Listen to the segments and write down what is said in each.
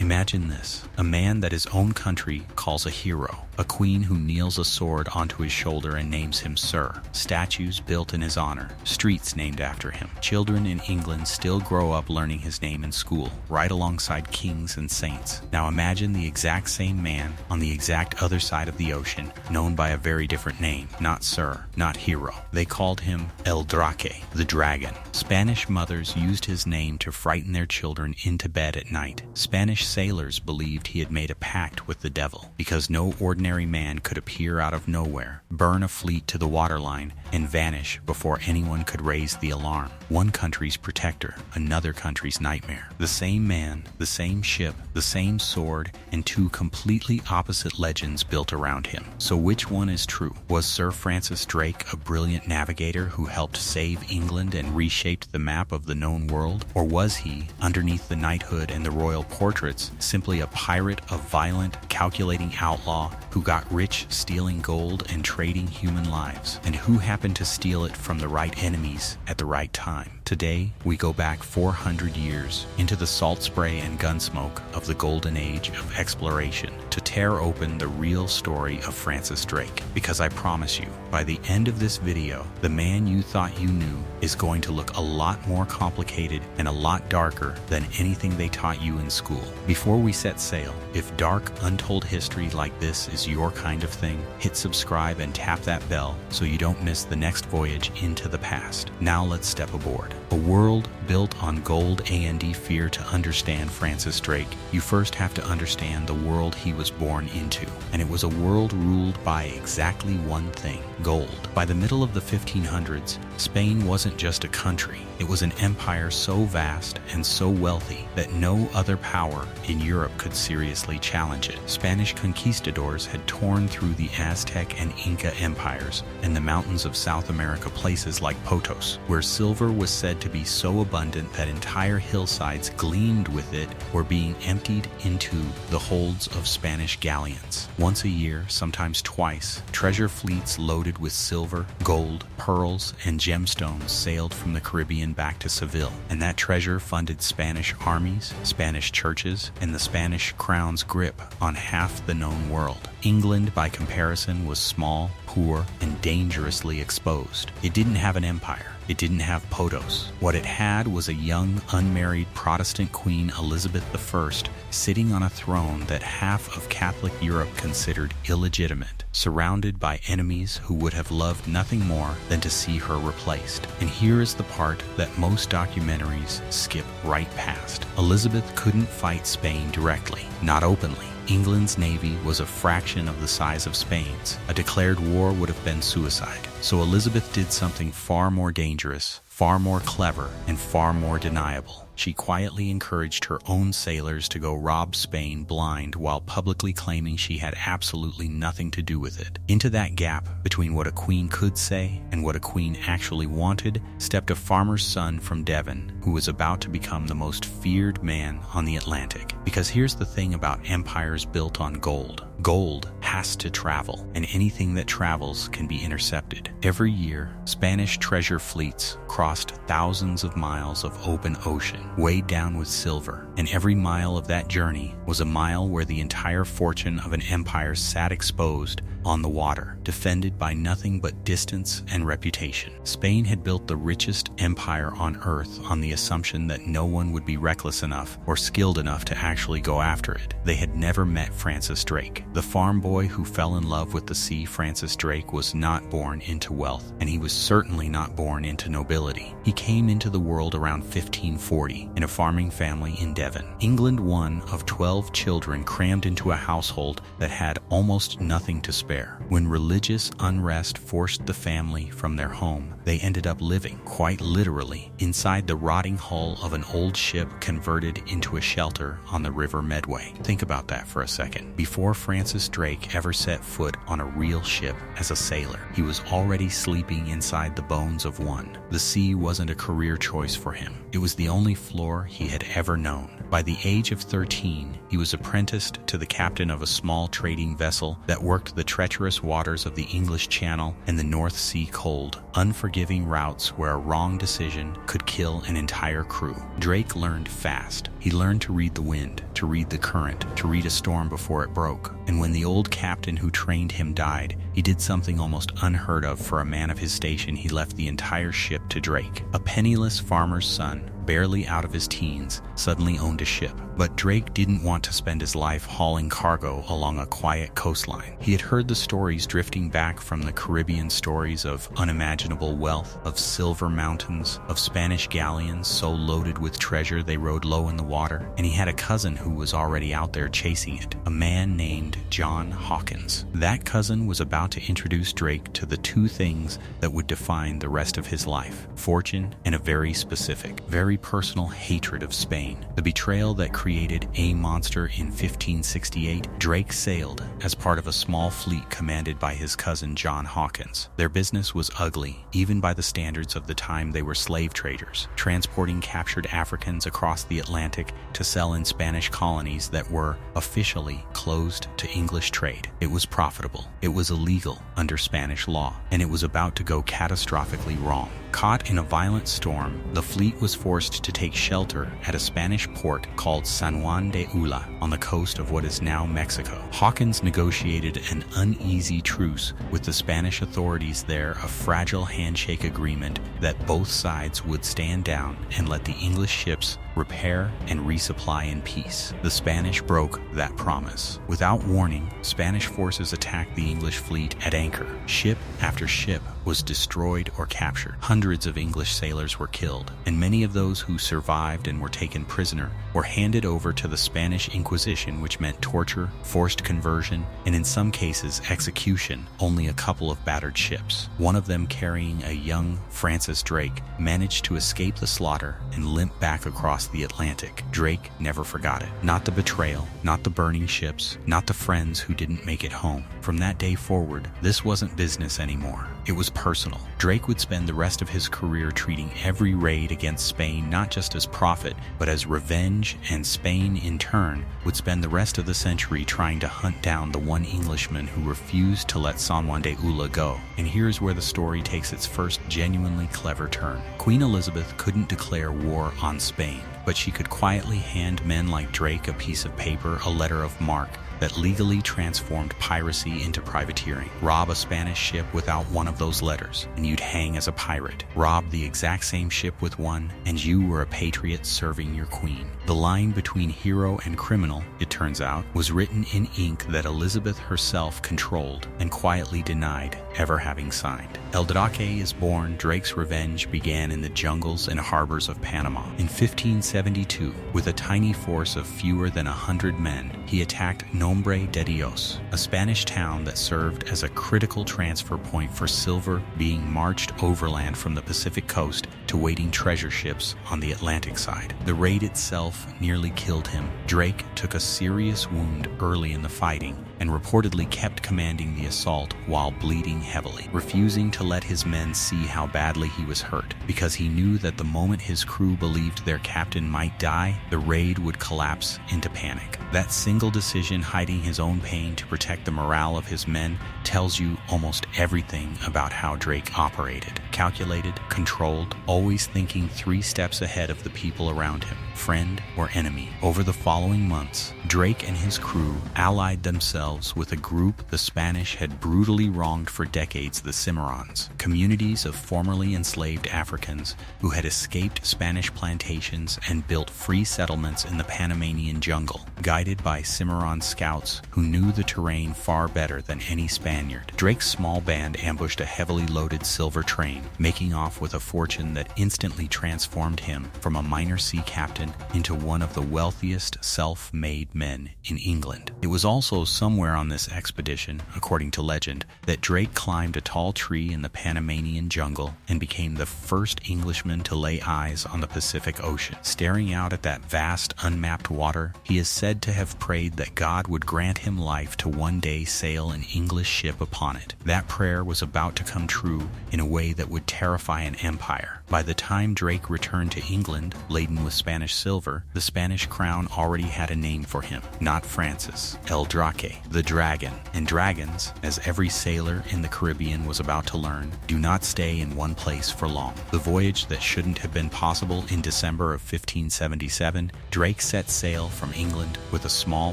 Imagine this, a man that his own country calls a hero, a queen who kneels a sword onto his shoulder and names him Sir, statues built in his honor, streets named after him. Children in England still grow up learning his name in school, right alongside kings and saints. Now imagine the exact same man on the exact other side of the ocean, known by a very different name, not Sir, not hero. They called him El Draque, the dragon. Spanish mothers used his name to frighten their children into bed at night. Spanish sailors believed he had made a pact with the devil, because no ordinary man could appear out of nowhere, burn a fleet to the waterline, and vanish before anyone could raise the alarm. One country's protector, another country's nightmare. The same man, the same ship, the same sword, and two completely opposite legends built around him. So which one is true? Was Sir Francis Drake a brilliant navigator who helped save England and reshaped the map of the known world? Or was he, underneath the knighthood and the royal portraits, simply a pirate, a violent, calculating outlaw who got rich stealing gold and trading human lives? And who happened to steal it from the right enemies at the right time? Today, we go back 400 years into the salt spray and gunsmoke of the golden age of exploration to tear open the real story of Francis Drake. Because I promise you, by the end of this video, the man you thought you knew is going to look a lot more complicated and a lot darker than anything they taught you in school. Before we set sail, if dark, untold history like this is your kind of thing, hit subscribe and tap that bell so you don't miss the next voyage into the past. Now let's step aboard. A world built on gold and fear. To understand Francis Drake, you first have to understand the world he was born into. And it was a world ruled by exactly one thing: gold. By the middle of the 1500s, Spain wasn't just a country. It was an empire so vast and so wealthy that no other power in Europe could seriously challenge it. Spanish conquistadors had torn through the Aztec and Inca empires and the mountains of South America, places like Potos, where silver was said to be so abundant that entire hillsides gleamed with it, were being emptied into the holds of Spanish galleons. Once a year, sometimes twice, treasure fleets loaded with silver, gold, pearls, and gemstones sailed from the Caribbean back to Seville, and that treasure funded Spanish armies, Spanish churches, and the Spanish crown's grip on half the known world. England, by comparison, was small, poor, and dangerously exposed. It didn't have an empire. It didn't have Potos. What it had was a young, unmarried Protestant queen, Elizabeth I, sitting on a throne that half of Catholic Europe considered illegitimate, surrounded by enemies who would have loved nothing more than to see her replaced. And here is the part that most documentaries skip right past. Elizabeth couldn't fight Spain directly, not openly. England's navy was a fraction of the size of Spain's. A declared war would have been suicide. So Elizabeth did something far more dangerous, far more clever, and far more deniable. She quietly encouraged her own sailors to go rob Spain blind while publicly claiming she had absolutely nothing to do with it. Into that gap between what a queen could say and what a queen actually wanted stepped a farmer's son from Devon who was about to become the most feared man on the Atlantic. Because here's the thing about empires built on gold. Gold has to travel, and anything that travels can be intercepted. Every year, Spanish treasure fleets crossed thousands of miles of open ocean, weighed down with silver, and every mile of that journey was a mile where the entire fortune of an empire sat exposed on the water, defended by nothing but distance and reputation. Spain had built the richest empire on earth on the assumption that no one would be reckless enough or skilled enough to actually go after it. They had never met Francis Drake. The farm boy who fell in love with the sea, Francis Drake, was not born into wealth, and he was certainly not born into nobility. He came into the world around 1540 in a farming family in Devon. England, one of 12 children crammed into a household that had almost nothing to spare. When religious unrest forced the family from their home, they ended up living, quite literally, inside the rotting hull of an old ship converted into a shelter on the River Medway. Think about that for a second. Before Francis Drake ever set foot on a real ship as a sailor, he was already sleeping inside the bones of one. The sea wasn't a career choice for him. It was the only floor he had ever known. By the age of 13, he was apprenticed to the captain of a small trading vessel that worked the treacherous waters of the English Channel and the North Sea cold, unforgiving routes where a wrong decision could kill an entire crew. Drake learned fast. He He learned to read the wind, to read the current, to read a storm before it broke. And when the old captain who trained him died, he did something almost unheard of for a man of his station. He left the entire ship to Draque. A penniless farmer's son, barely out of his teens, suddenly owned a ship. But Draque didn't want to spend his life hauling cargo along a quiet coastline. He had heard the stories drifting back from the Caribbean, stories of unimaginable wealth, of silver mountains, of Spanish galleons so loaded with treasure they rode low in the water, and he had a cousin who was already out there chasing it, a man named John Hawkins. That cousin was about to introduce Draque to the two things that would define the rest of his life: fortune and a very specific, very personal hatred of Spain. The betrayal that created a monster in 1568, Draque sailed as part of a small fleet commanded by his cousin John Hawkins. Their business was ugly, even by the standards of the time. They were slave traders, transporting captured Africans across the Atlantic to sell in Spanish colonies that were officially closed to English trade. It was profitable, it was illegal under Spanish law, and it was about to go catastrophically wrong. Caught in a violent storm, the fleet was forced to take shelter at a Spanish port called San Juan de Ulúa on the coast of what is now Mexico. Hawkins negotiated an uneasy truce with the Spanish authorities there, a fragile handshake agreement that both sides would stand down and let the English ships repair and resupply in peace. The Spanish broke that promise. Without warning, Spanish forces attacked the English fleet at anchor. Ship after ship was destroyed or captured. Hundreds of English sailors were killed, and many of those who survived and were taken prisoner were handed over to the Spanish Inquisition, which meant torture, forced conversion, and in some cases execution. Only a couple of battered ships, one of them carrying a young Francis Drake, managed to escape the slaughter and limp back across the Atlantic. Drake never forgot it. Not the betrayal, not the burning ships, not the friends who didn't make it home. From that day forward, this wasn't business anymore. It was personal. Drake would spend the rest of his career treating every raid against Spain not just as profit, but as revenge, and Spain, in turn, would spend the rest of the century trying to hunt down the one Englishman who refused to let San Juan de Ulúa go. And here's where the story takes its first genuinely clever turn. Queen Elizabeth couldn't declare war on Spain, but she could quietly hand men like Drake a piece of paper, a letter of marque, that legally transformed piracy into privateering. Rob a Spanish ship without one of those letters, and you'd hang as a pirate. Rob the exact same ship with one, and you were a patriot serving your queen. The line between hero and criminal, it turns out, was written in ink that Elizabeth herself controlled and quietly denied ever having signed. El Draque is born. Drake's revenge began in the jungles and harbors of Panama. In 1572, with a tiny force of fewer than 100 men, he attacked Nombre de Dios, a Spanish town that served as a critical transfer point for silver being marched overland from the Pacific coast to waiting treasure ships on the Atlantic side. The raid itself nearly killed him. Drake took a serious wound early in the fighting and reportedly kept commanding the assault while bleeding heavily, refusing to let his men see how badly he was hurt, because he knew that the moment his crew believed their captain might die, the raid would collapse into panic. That single decision, hiding his own pain to protect the morale of his men, tells you almost everything about how Drake operated. Calculated, controlled, always thinking 3 steps ahead of the people around him, friend or enemy. Over the following months, Drake and his crew allied themselves with a group the Spanish had brutally wronged for decades, the Cimarrons, communities of formerly enslaved Africans who had escaped Spanish plantations and built free settlements in the Panamanian jungle, guided by Cimarron scouts who knew the terrain far better than any Spaniard. Drake's small band ambushed a heavily loaded silver train, making off with a fortune that instantly transformed him from a minor sea captain into one of the wealthiest self-made men in England. It was also somewhere on this expedition, according to legend, that Drake climbed a tall tree in the Panamanian jungle and became the first Englishman to lay eyes on the Pacific Ocean. Staring out at that vast, unmapped water, he is said to have prayed that God would grant him life to one day sail an English ship upon it. That prayer was about to come true in a way that would terrify an empire. By the time Drake returned to England, laden with Spanish silver, the Spanish crown already had a name for him. Not Francis, El Draque, the dragon. And dragons, as every sailor in the Caribbean was about to learn, do not stay in one place for long. The voyage that shouldn't have been possible in December of 1577, Drake set sail from England with a small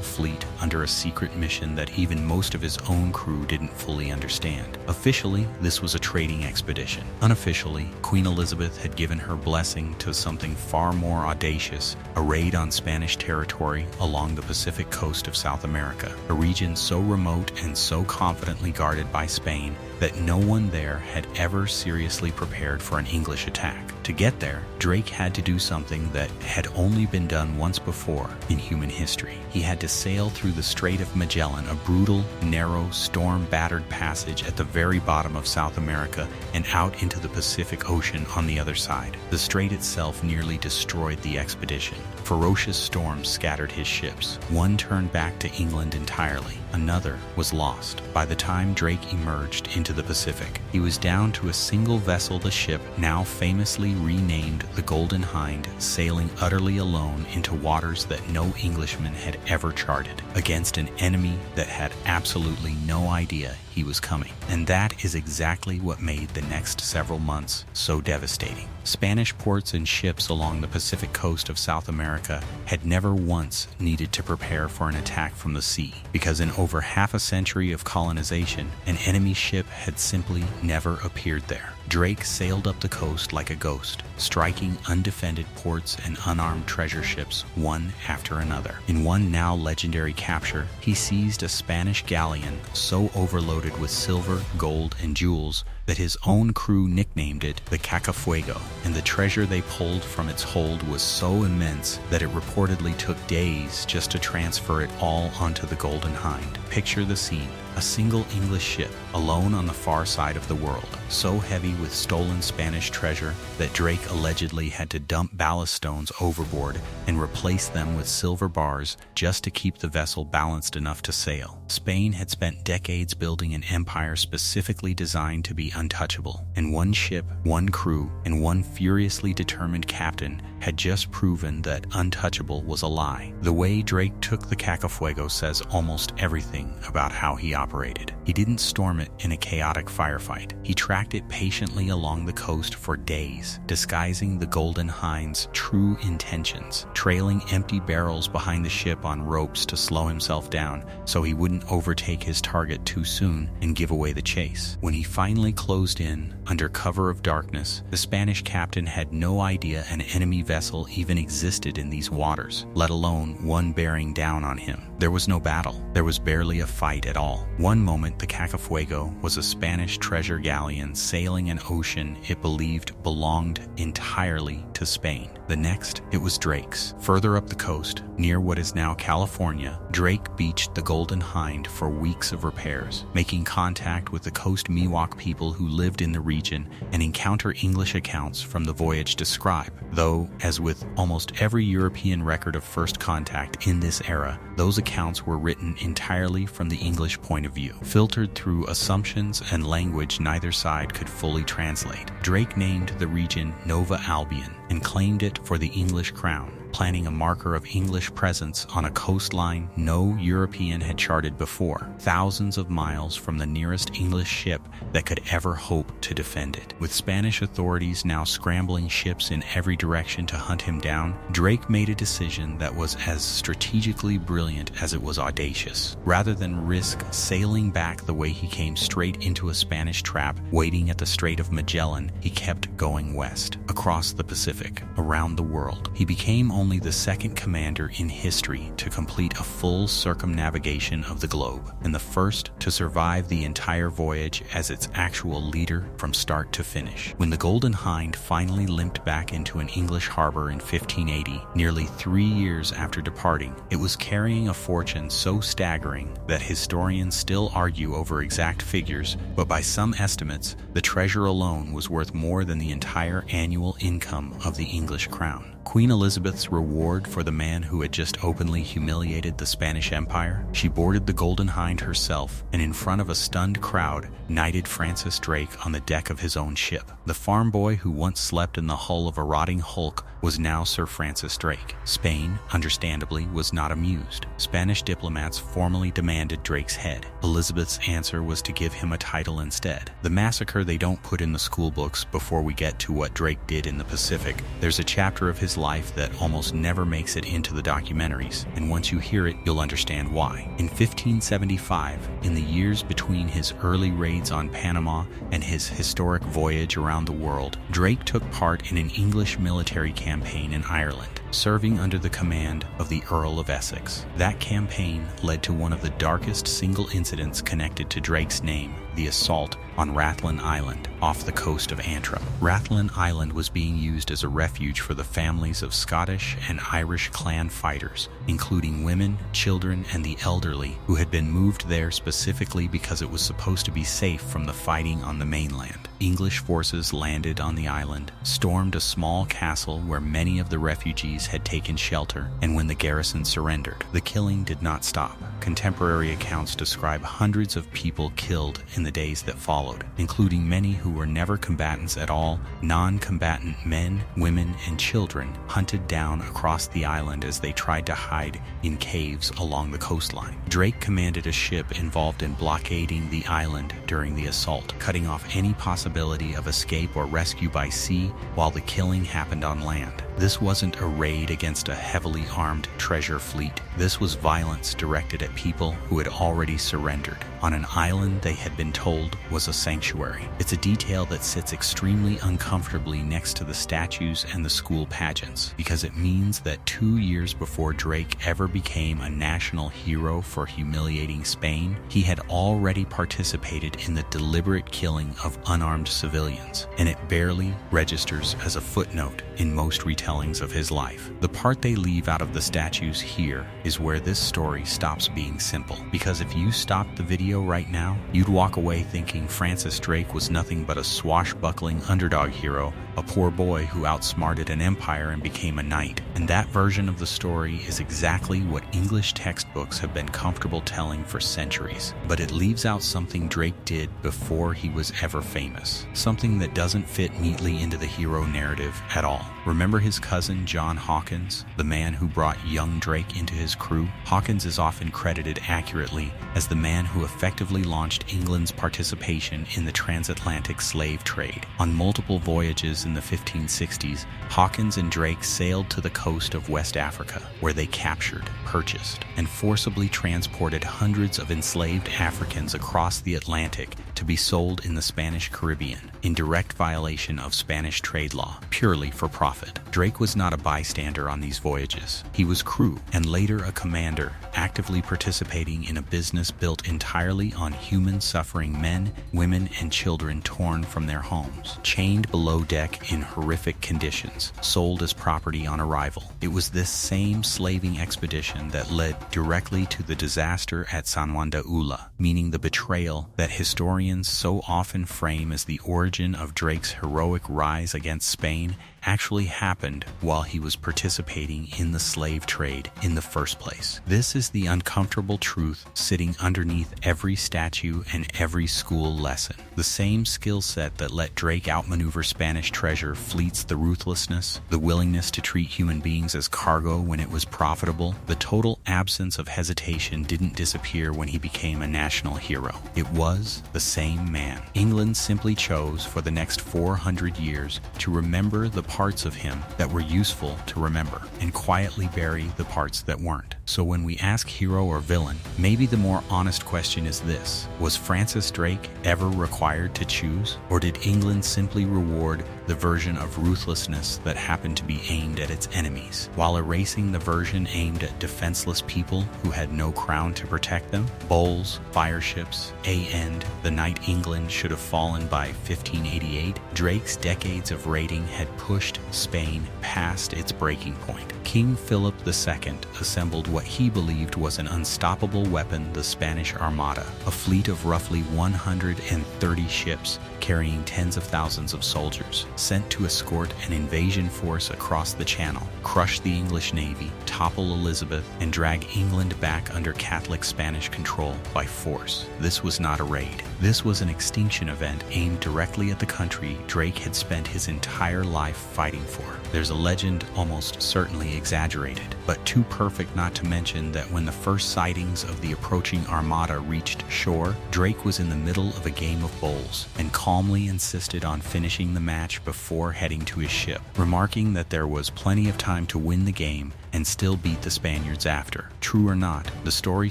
fleet under a secret mission that even most of his own crew didn't fully understand. Officially, this was a trading expedition. Unofficially, Queen Elizabeth had given her blessing to something far more audacious, a raid on Spanish territory along the Pacific coast of South America, a region so remote and so confidently guarded by Spain that no one there had ever seriously prepared for an English attack. To get there, Drake had to do something that had only been done once before in human history. He had to sail through the Strait of Magellan, a brutal, narrow, storm-battered passage at the very bottom of South America and out into the Pacific Ocean on the other side. The strait itself nearly destroyed the expedition. Ferocious storms scattered his ships. One turned back to England entirely. Another was lost. By the time Drake emerged into the Pacific, he was down to a single vessel, the ship, now famously renamed the Golden Hind, sailing utterly alone into waters that no Englishman had ever charted, against an enemy that had absolutely no idea he was coming. And that is exactly what made the next several months so devastating. Spanish ports and ships along the Pacific coast of South America had never once needed to prepare for an attack from the sea, because in over half a century of colonization, an enemy ship had simply never appeared there. Drake sailed up the coast like a ghost, striking undefended ports and unarmed treasure ships one after another. In one now legendary capture, he seized a Spanish galleon so overloaded with silver, gold, and jewels that his own crew nicknamed it the Cacafuego, and the treasure they pulled from its hold was so immense that it reportedly took days just to transfer it all onto the Golden Hind. Picture the scene. A single English ship, alone on the far side of the world, so heavy with stolen Spanish treasure that Drake allegedly had to dump ballast stones overboard and replace them with silver bars just to keep the vessel balanced enough to sail. Spain had spent decades building an empire specifically designed to be untouchable, and one ship, one crew, and one furiously determined captain had just proven that untouchable was a lie. The way Drake took the Cacafuego says almost everything about how he operated. He didn't storm it in a chaotic firefight. He tracked it patiently along the coast for days, disguising the Golden Hind's true intentions, trailing empty barrels behind the ship on ropes to slow himself down so he wouldn't overtake his target too soon and give away the chase. When he finally closed in, under cover of darkness, the Spanish captain had no idea an enemy vessel even existed in these waters, let alone one bearing down on him. There was no battle. There was barely a fight at all. One moment, the Cacafuego was a Spanish treasure galleon sailing an ocean it believed belonged entirely to Spain. The next, it was Drake's. Further up the coast, near what is now California, Drake beached the Golden Hind for weeks of repairs, making contact with the Coast Miwok people who lived in the region and encounter English accounts from the voyage describe. Though, as with almost every European record of first contact in this era, those accounts were written entirely from the English point of view, filtered through assumptions and language neither side could fully translate. Drake named the region Nova Albion and claimed it for the English crown, planting a marker of English presence on a coastline no European had charted before, thousands of miles from the nearest English ship that could ever hope to defend it. With Spanish authorities now scrambling ships in every direction to hunt him down, Drake made a decision that was as strategically brilliant as it was audacious. Rather than risk sailing back the way he came straight into a Spanish trap waiting at the Strait of Magellan, he kept going west, across the Pacific, around the world. He became only the second commander in history to complete a full circumnavigation of the globe, and the first to survive the entire voyage as its actual leader from start to finish. When the Golden Hind finally limped back into an English harbor in 1580, nearly 3 years after departing, it was carrying a fortune so staggering that historians still argue over exact figures, but by some estimates, the treasure alone was worth more than the entire annual income of the English crown. Queen Elizabeth's reward for the man who had just openly humiliated the Spanish Empire? She boarded the Golden Hind herself, and in front of a stunned crowd, knighted Francis Drake on the deck of his own ship. The farm boy who once slept in the hull of a rotting hulk was now Sir Francis Drake. Spain, understandably, was not amused. Spanish diplomats formally demanded Drake's head. Elizabeth's answer was to give him a title instead. The massacre they don't put in the school books before we get to what Drake did in the Pacific. There's a chapter of his life that almost never makes it into the documentaries, and once you hear it, you'll understand why. In 1575, in the years between his early raids on Panama and his historic voyage around the world, Drake took part in an English military campaign in Ireland, serving under the command of the Earl of Essex. That campaign led to one of the darkest single incidents connected to Drake's name, the assault on Rathlin Island, off the coast of Antrim. Rathlin Island was being used as a refuge for the families of Scottish and Irish clan fighters, including women, children, and the elderly, who had been moved there specifically because it was supposed to be safe from the fighting on the mainland. English forces landed on the island, stormed a small castle where many of the refugees had taken shelter, and when the garrison surrendered, the killing did not stop. Contemporary accounts describe hundreds of people killed in the days that followed, including many who were never combatants at all. Non-combatant men, women, and children hunted down across the island as they tried to hide in caves along the coastline. Drake commanded a ship involved in blockading the island during the assault, cutting off any possibility of escape or rescue by sea while the killing happened on land. This wasn't a raid against a heavily armed treasure fleet. This was violence directed at people who had already surrendered on an island they had been told was a sanctuary. It's a detail that sits extremely uncomfortably next to the statues and the school pageants, because it means that 2 years before Drake ever became a national hero for humiliating Spain, he had already participated in the deliberate killing of unarmed civilians, and it barely registers as a footnote in most retellings of his life. The part they leave out of the statues here is where this story stops being simple, because if you stopped the video right now, you'd walk away thinking Francis Drake was nothing but a swashbuckling underdog hero, a poor boy who outsmarted an empire and became a knight. And that version of the story is exactly what English textbooks have been comfortable telling for centuries. But it leaves out something Drake did before he was ever famous, something that doesn't fit neatly into the hero narrative at all. Remember his cousin John Hawkins, the man who brought young Drake into his crew? Hawkins is often credited accurately as the man who effectively launched England's participation in the transatlantic slave trade. On multiple voyages in the 1560s, Hawkins and Drake sailed to the coast of West Africa, where they captured, purchased, and forcibly transported hundreds of enslaved Africans across the Atlantic to be sold in the Spanish Caribbean, in direct violation of Spanish trade law, purely for profit. Drake was not a bystander on these voyages. He was crew, and later a commander, actively participating in a business built entirely on human suffering men, women, and children torn from their homes, chained below deck in horrific conditions, sold as property on arrival. It was this same slaving expedition that led directly to the disaster at San Juan de Ulúa, meaning the betrayal that historians so often frame as the origin of Drake's heroic rise against Spain actually happened while he was participating in the slave trade in the first place. This is the uncomfortable truth sitting underneath every statue and every school lesson. The same skill set that let Drake outmaneuver Spanish treasure fleets, the ruthlessness, the willingness to treat human beings as cargo when it was profitable, the total absence of hesitation didn't disappear when he became a national hero. It was the same man. England simply chose for the next 400 years to remember the parts of him that were useful to remember and quietly bury the parts that weren't. So when we ask hero or villain, maybe the more honest question is this: was Francis Drake ever required to choose? Or did England simply reward the version of ruthlessness that happened to be aimed at its enemies, while erasing the version aimed at defenseless people who had no crown to protect them? Bowls, Fireships, end, the night England should have fallen by 1588. Drake's decades of raiding had pushed Spain past its breaking point. King Philip II assembled what he believed was an unstoppable weapon, the Spanish Armada, a fleet of roughly 130 ships carrying tens of thousands of soldiers, sent to escort an invasion force across the Channel, crush the English navy, topple Elizabeth, and drag England back under Catholic Spanish control by force. This was not a raid. This was an extinction event aimed directly at the country Drake had spent his entire life fighting for. There's a legend, almost certainly exaggerated, but too perfect not to mention that when the first sightings of the approaching armada reached shore, Draque was in the middle of a game of bowls and calmly insisted on finishing the match before heading to his ship, remarking that there was plenty of time to win the game and still beat the Spaniards after. True or not, the story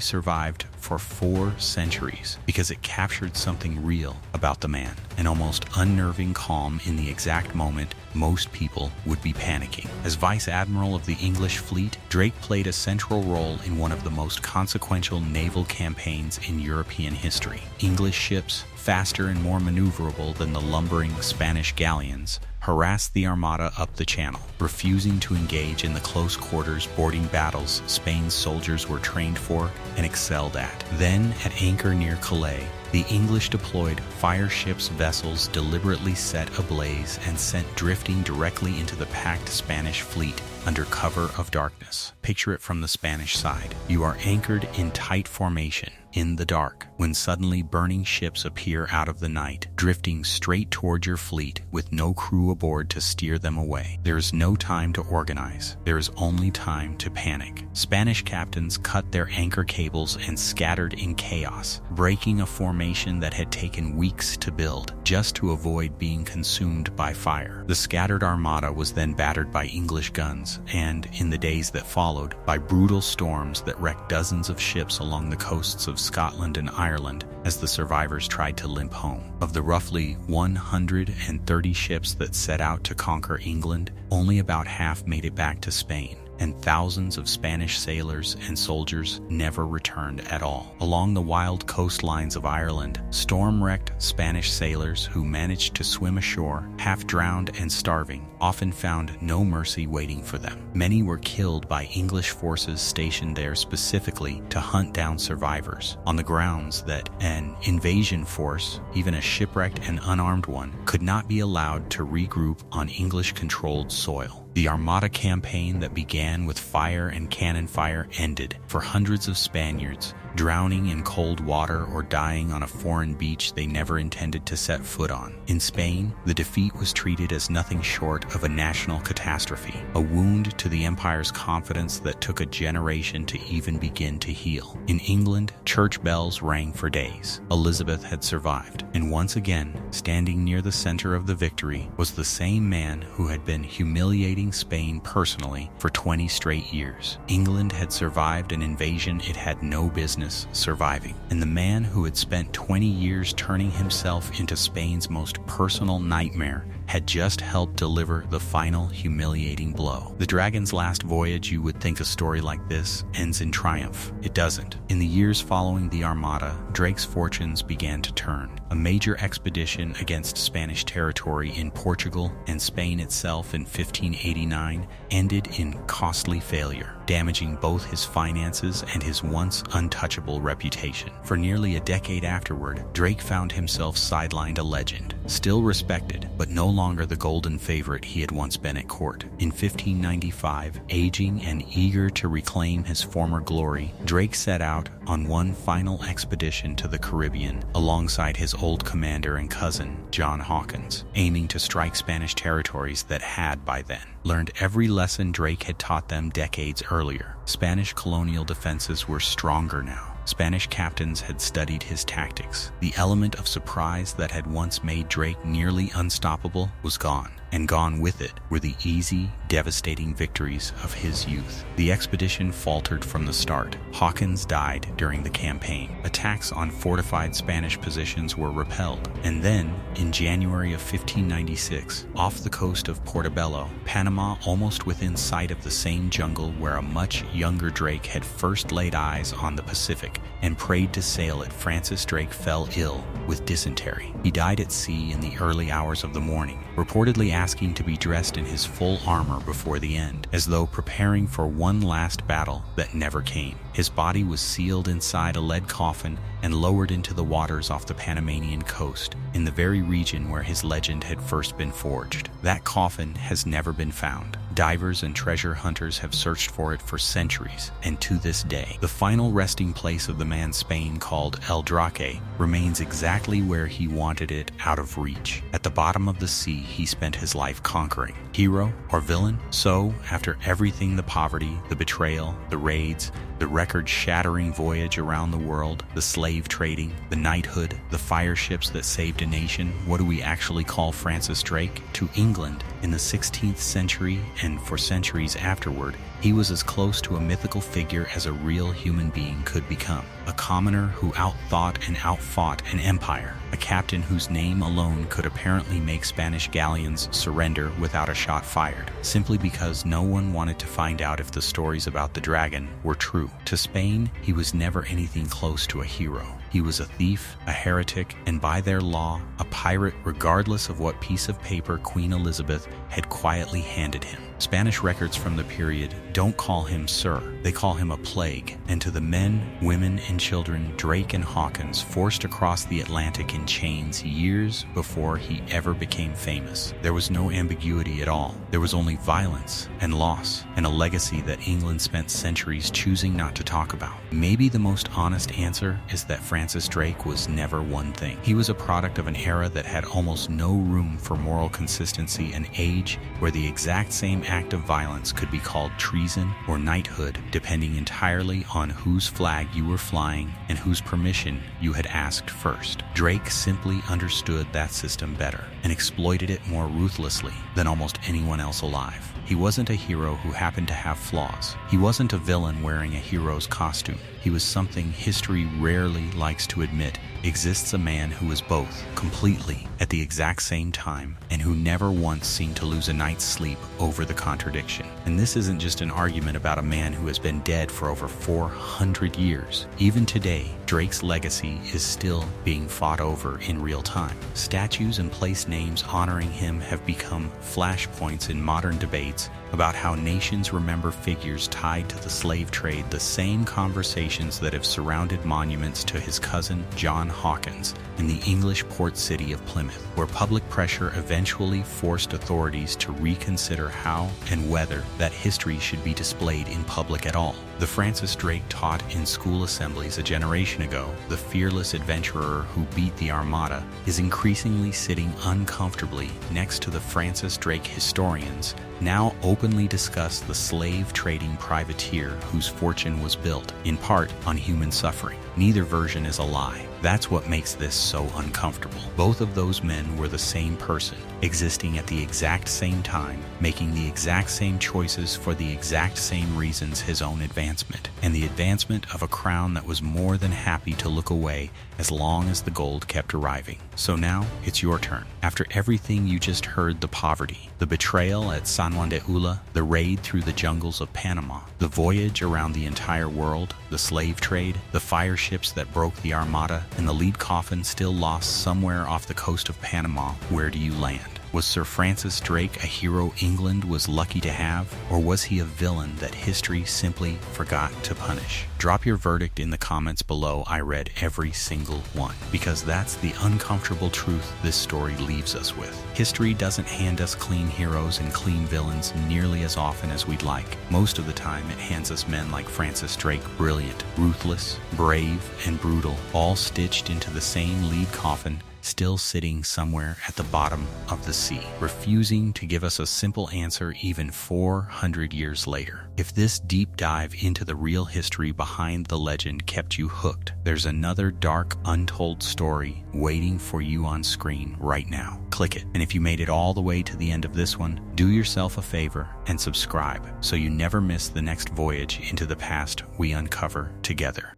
survived for 4 centuries because it captured something real about the man, an almost unnerving calm in the exact moment most people would be panicking. As Vice Admiral of the English fleet, Draque played a central role in one of the most consequential naval campaigns in European history. English ships, faster and more maneuverable than the lumbering Spanish galleons, harassed the Armada up the channel, refusing to engage in the close quarters boarding battles Spain's soldiers were trained for and excelled at. Then, at anchor near Calais, the English deployed Fireships vessels deliberately set ablaze and sent drifting directly into the packed Spanish fleet under cover of darkness. Picture it from the Spanish side. You are anchored in tight formation, in the dark, when suddenly burning ships appear out of the night, drifting straight toward your fleet with no crew aboard to steer them away. There is no time to organize. There is only time to panic. Spanish captains cut their anchor cables and scattered in chaos, breaking a formation that had taken weeks to build, just to avoid being consumed by fire. The scattered armada was then battered by English guns, and, in the days that followed, by brutal storms that wrecked dozens of ships along the coasts of Scotland and Ireland as the survivors tried to limp home. Of the roughly 130 ships that set out to conquer England, only about half made it back to Spain, and thousands of Spanish sailors and soldiers never returned at all. Along the wild coastlines of Ireland, storm-wrecked Spanish sailors who managed to swim ashore, half drowned and starving, often found no mercy waiting for them. Many were killed by English forces stationed there specifically to hunt down survivors, on the grounds that an invasion force, even a shipwrecked and unarmed one, could not be allowed to regroup on English-controlled soil. The Armada campaign that began with fire and cannon fire ended for hundreds of Spaniards, drowning in cold water or dying on a foreign beach they never intended to set foot on. In Spain, the defeat was treated as nothing short of a national catastrophe, a wound to the empire's confidence that took a generation to even begin to heal. In England, church bells rang for days. Elizabeth had survived, and once again, standing near the center of the victory was the same man who had been humiliating Spain personally for 20 straight years. England had survived an invasion it had no business surviving, and the man who had spent 20 years turning himself into Spain's most personal nightmare had just helped deliver the final humiliating blow. The Dragon's last voyage, you would think a story like this ends in triumph. It doesn't. In the years following the Armada, Drake's fortunes began to turn. A major expedition against Spanish territory in Portugal and Spain itself in 1589 ended in costly failure, damaging both his finances and his once untouchable reputation. For nearly a decade afterward, Draque found himself sidelined a legend, still respected, but no longer the golden favorite he had once been at court. In 1595, aging and eager to reclaim his former glory, Draque set out on one final expedition to the Caribbean alongside his old commander and cousin, John Hawkins, aiming to strike Spanish territories that had, by then, learned every lesson Draque had taught them decades earlier. Spanish colonial defenses were stronger now. Spanish captains had studied his tactics. The element of surprise that had once made Draque nearly unstoppable was gone, and gone with it were the easy, devastating victories of his youth. The expedition faltered from the start. Hawkins died during the campaign. Attacks on fortified Spanish positions were repelled, and then, in January of 1596, off the coast of Portobello, Panama, almost within sight of the same jungle where a much younger Draque had first laid eyes on the Pacific and prayed to sail it, Francis Draque fell ill with dysentery. He died at sea in the early hours of the morning, reportedly asking to be dressed in his full armor before the end, as though preparing for one last battle that never came. His body was sealed inside a lead coffin and lowered into the waters off the Panamanian coast, in the very region where his legend had first been forged. That coffin has never been found, Divers and treasure hunters have searched for it for centuries, and to this day, the final resting place of the man Spain called El Draque remains exactly where he wanted it, out of reach. At the bottom of the sea he spent his life conquering. Hero or villain? So, after everything, the poverty, the betrayal, the raids, the record-shattering voyage around the world, the slave trading, the knighthood, the fireships that saved a nation, what do we actually call Francis Drake? To England, in the 16th century and for centuries afterward, he was as close to a mythical figure as a real human being could become. A commoner who outthought and outfought an empire. A captain whose name alone could apparently make Spanish galleons surrender without a shot fired, simply because no one wanted to find out if the stories about the dragon were true. To Spain, he was never anything close to a hero. He was a thief, a heretic, and by their law, a pirate, regardless of what piece of paper Queen Elizabeth had quietly handed him. Spanish records from the period don't call him Sir, they call him a plague, and to the men, women, and children Drake and Hawkins forced across the Atlantic in chains years before he ever became famous, there was no ambiguity at all. There was only violence and loss, and a legacy that England spent centuries choosing not to talk about. Maybe the most honest answer is that Francis Drake was never one thing. He was a product of an era that had almost no room for moral consistency, an age where the exact same act of violence could be called treason or knighthood, depending entirely on whose flag you were flying and whose permission you had asked first. Drake simply understood that system better and exploited it more ruthlessly than almost anyone else alive. He wasn't a hero who happened to have flaws. He wasn't a villain wearing a hero's costume. He was something history rarely likes to admit. Exists a man who was both, completely, at the exact same time, and who never once seemed to lose a night's sleep over the contradiction. And this isn't just an argument about a man who has been dead for over 400 years. Even today, Drake's legacy is still being fought over in real time. Statues and place names honoring him have become flashpoints in modern debates about how nations remember figures tied to the slave trade, the same conversations that have surrounded monuments to his cousin John Hawkins in the English port city of Plymouth, where public pressure eventually forced authorities to reconsider how and whether that history should be displayed in public at all. The Francis Drake taught in school assemblies a generation ago, the fearless adventurer who beat the Armada, is increasingly sitting uncomfortably next to the Francis Drake historians now openly discuss the slave-trading privateer whose fortune was built, in part, on human suffering. Neither version is a lie. That's what makes this so uncomfortable. Both of those men were the same person, existing at the exact same time, making the exact same choices for the exact same reasons, his own advancement, and the advancement of a crown that was more than happy to look away as long as the gold kept arriving. So now, it's your turn. After everything you just heard, the poverty, the betrayal at San Juan de Ulúa, the raid through the jungles of Panama, the voyage around the entire world, the slave trade, the fireships that broke the Armada, and the lead coffin still lost somewhere off the coast of Panama, where do you land? Was Sir Francis Drake a hero England was lucky to have, or was he a villain that history simply forgot to punish? Drop your verdict in the comments below. I read every single one, because that's the uncomfortable truth this story leaves us with. History doesn't hand us clean heroes and clean villains nearly as often as we'd like. Most of the time, it hands us men like Francis Drake, brilliant, ruthless, brave, and brutal, all stitched into the same lead coffin, still sitting somewhere at the bottom of the sea, refusing to give us a simple answer even 400 years later. If this deep dive into the real history behind the legend kept you hooked, there's another dark, untold story waiting for you on screen right now. Click it. And if you made it all the way to the end of this one, do yourself a favor and subscribe so you never miss the next voyage into the past we uncover together.